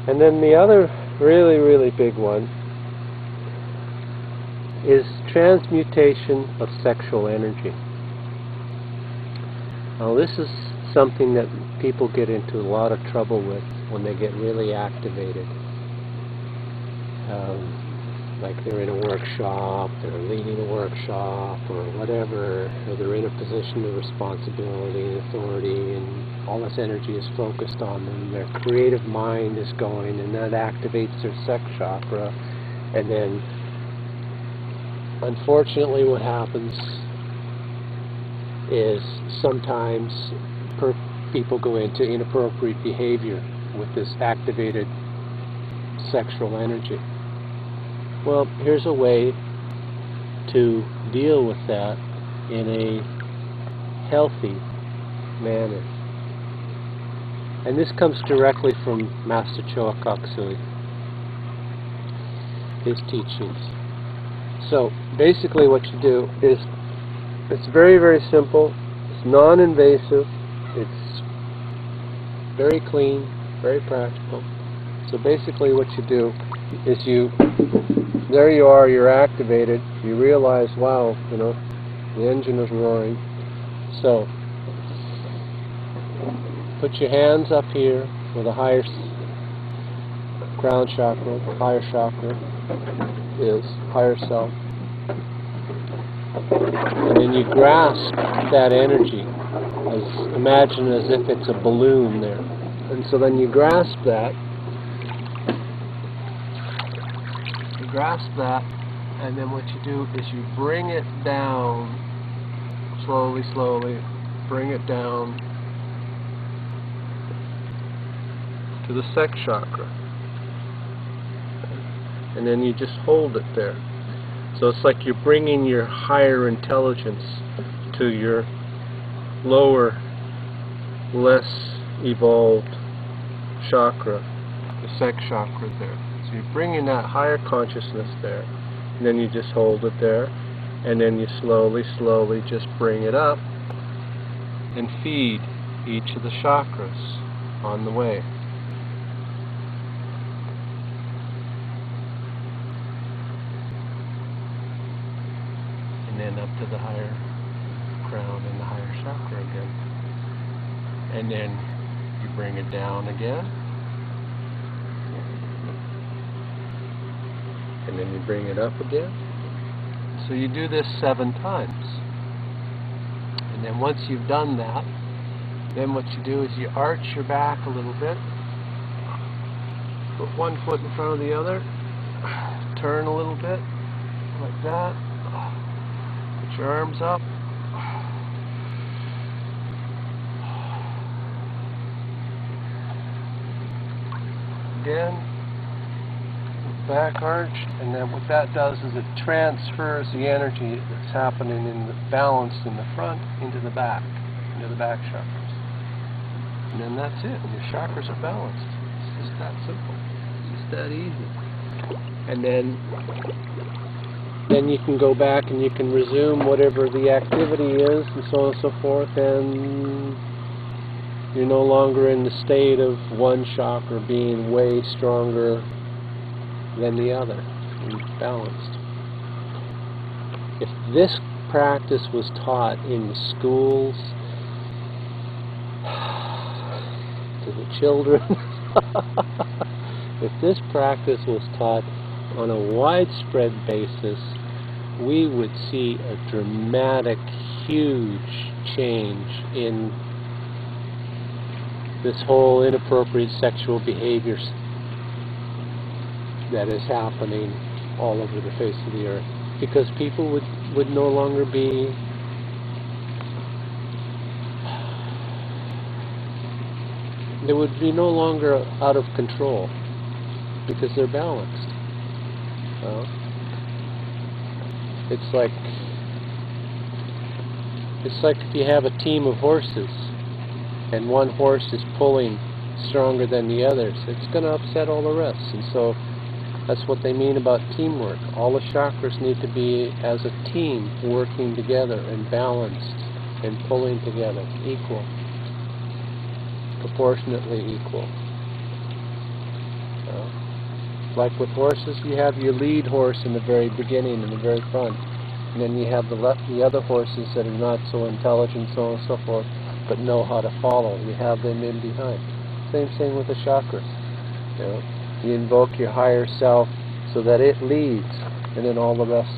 And then the other really, really big one is transmutation of sexual energy. Now this is something that people get into a lot of trouble with when they get really activated. Like they're in a workshop, they're leading a workshop or whatever, or they're in a position of responsibility and authority, and all this energy is focused on them. Their creative mind is going, and that activates their sex chakra. And then unfortunately what happens is sometimes people go into inappropriate behavior with this activated sexual energy. Well, here's a way to deal with that in a healthy manner. And this comes directly from Master Choa Koksui, his teachings. So basically what you do is, it's very, very simple, it's non-invasive, it's very clean, very practical. So basically what you do is there you are, you're activated, you realize, wow, you know, the engine is roaring. So put your hands up here where the higher crown chakra, the higher chakra is, higher self. And then you grasp that energy, imagine as if it's a balloon there. And so then you grasp that, and then what you do is you bring it down, slowly, slowly, bring it down to the sex chakra. And then you just hold it there. So it's like you're bringing your higher intelligence to your lower, less evolved chakra, the sex chakra there. So you're bringing that higher consciousness there, and then you just hold it there, and then you slowly, slowly just bring it up and feed each of the chakras on the way. And then up to the higher crown and the higher chakra again. And then you bring it down again. And then you bring it up again. So you do this 7 times. And then once you've done that, then what you do is you arch your back a little bit. Put one foot in front of the other. Turn a little bit, like that. Put your arms up. Again. Back arch, and then what that does is it transfers the energy that's happening in the balance in the front into the back chakras. And then that's it, and your chakras are balanced. It's just that simple. It's just that easy. And then you can go back and you can resume whatever the activity is, and so on and so forth, and you're no longer in the state of one chakra being way stronger than the other, and balanced. If this practice was taught in the schools to the children, if this practice was taught on a widespread basis, we would see a dramatic, huge change in this whole inappropriate sexual behaviors that is happening all over the face of the earth, because people would no longer be they would be no longer out of control, because they're balanced. It's like if you have a team of horses and one horse is pulling stronger than the others, it's going to upset all the rest. And so that's what they mean about teamwork. All the chakras need to be as a team, working together and balanced and pulling together, equal, proportionately equal. like with horses, you have your lead horse in the very beginning, in the very front. And then you have the other horses that are not so intelligent, so on and so forth, but know how to follow. You have them in behind. Same thing with the chakras. You know, you invoke your higher self so that it leads, and then all the rest follows.